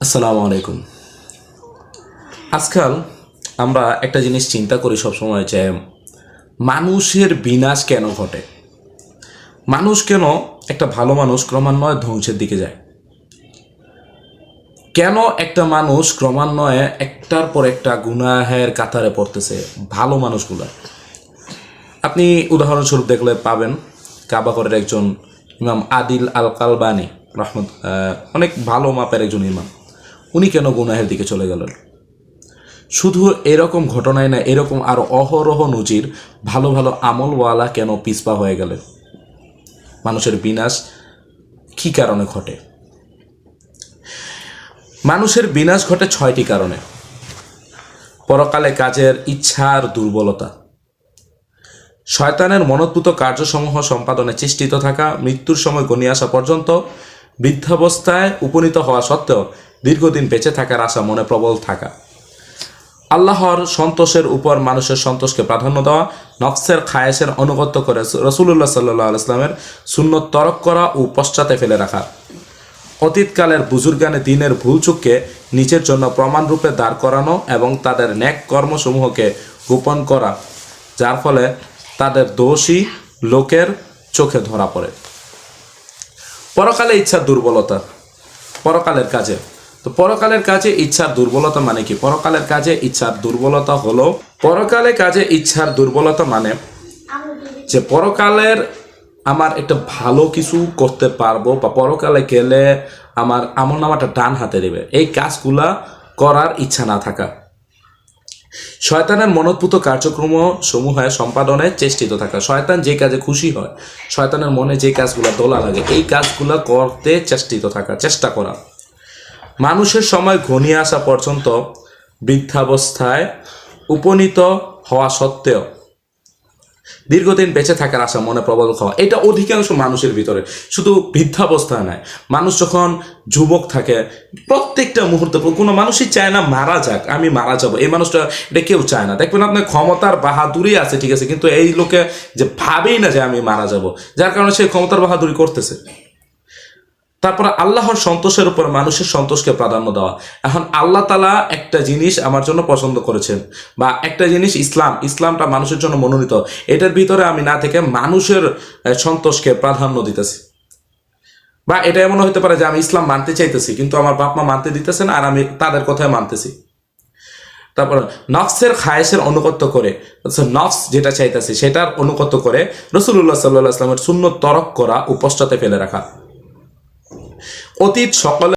আসসালামু আলাইকুম। আজকাল আমরা একটা জিনিস চিন্তা করি সবসময় যে মানুষের বিনাশ কেন ঘটে। মানুষ কেন, একটা ভালো মানুষ ক্রমান্বয়ে ধ্বংসের দিকে যায়? কেন একটা মানুষ ক্রমান্বয়ে একটার পর একটা গুনাহের কাতারে পড়তেছে ভালো মানুষগুলা? আপনি উদাহরণস্বরূপ দেখলে পাবেন কাবাগরের একজন ইমাম আদিল আল কালবানি অনেক ভালো মাপের একজন ইমাম। উনি কেন গুনাহের দিকে চলে গেলেন? শুধু এরকম ঘটনায় না, এরকম আরও অহরহ নজির ভালো ভালো আমলওয়ালা কেন পিছপা হয়ে গেলেন? মানুষের বিনাশ কী কারণে ঘটে? মানুষের বিনাশ ঘটে 6টি কারণে। পরকালে কাজের ইচ্ছার দুর্বলতা, শয়তানের মনোদ্ভূত কার্যসমূহ সম্পাদনে চেষ্টিত থাকা, মৃত্যুর সময় ঘনিয়ে আসা পর্যন্ত, বৃদ্ধাবস্থায় উপনীত হওয়া সত্ত্বেও দীর্ঘদিন বেঁচে থাকার আশা মনে প্রবল থাকা, আল্লাহর সন্তোষের উপর মানুষের সন্তোষকে প্রাধান্য দেওয়া, নফসের খায়েশের অনুগত্য করে রসুল্লাহ সাল্লাহ আলাইসলামের সুন্নত তরক করা ও পশ্চাতে ফেলে রাখা, অতীতকালের বুজুর্গানে দিনের ভুলচুককে নিজের জন্য প্রমাণরূপে দাঁড় করানো এবং তাদের ন্যাক কর্মসমূহকে গোপন করা, যার ফলে তাদের দোষী লোকের চোখে ধরা পড়ে। পরকালে ইচ্ছার দুর্বলতা, পরকালের কাজে। তো পরকালের কাজে ইচ্ছার দুর্বলতা মানে কি? পরকালের কাজে ইচ্ছার দুর্বলতা হলো, পরকালে কাজে ইচ্ছার দুর্বলতা মানে যে পরকালের আমার একটা ভালো কিছু করতে পারবো বা পরকালে গেলে আমার আমলনামাটা ডান হাতে দেবে, এই কাজগুলা করার ইচ্ছা না থাকা, শয়তানের মনোদ্ভূত কার্যক্রম সমূহে সম্পাদনে চেষ্টিত থাকা। শয়তান যে কাজে খুশি হয়, শয়তানের মনে যে কাজগুলো দোলা লাগে, এই কাজগুলো করতে চেষ্টিত থাকা, চেষ্টা করা। মানুষের সময় ঘনিয়ে আসা পর্যন্ত বৃদ্ধাবস্থায় উপনীত হওয়া সত্ত্বেও দীর্ঘদিন বেঁচে থাকার আশা মনে প্রবল হওয়া, এটা অধিকাংশ মানুষের ভিতরে। শুধু বৃদ্ধাবস্থায় নয়, মানুষ যখন যুবক থাকে প্রত্যেকটা মুহূর্তে, কোনো মানুষই চায় না মারা যাক, আমি মারা যাব, এই মানুষটা এটা কেউ চায় না। দেখবেন আপনার ক্ষমতার বাহাদুরি আছে, ঠিক আছে, কিন্তু এই লোকে যে ভাবেই না যে আমি মারা যাব, যার কারণে সে ক্ষমতার বাহাদুরি করতেছে। তারপরে আল্লাহর সন্তোষের উপর মানুষের সন্তোষকে প্রাধান্য দেওয়া। এখন আল্লাহ তালা একটা জিনিস আমার জন্য পছন্দ করেছেন, বা একটা জিনিস ইসলামটা মানুষের জন্য মনোনীত, এটার ভিতরে আমি না থেকে মানুষের সন্তোষকে প্রাধান্য দিতেছি। বা এটা এমন হতে পারে যে আমি ইসলাম মানতে চাইতেছি কিন্তু আমার বাপ মা মানতে দিতেছে না, আর আমি তাদের কথায় মানতেছি। তারপর নফসের খায়েশের অনুগত্য করে, নফস যেটা চাইতেছি সেটার অনুগত্য করে রসুল্লাহ সাল্লাহ আসলামের সুন্নত তরক করা ও পশ্চাতে ফেলে রাখা। অতীত সকলে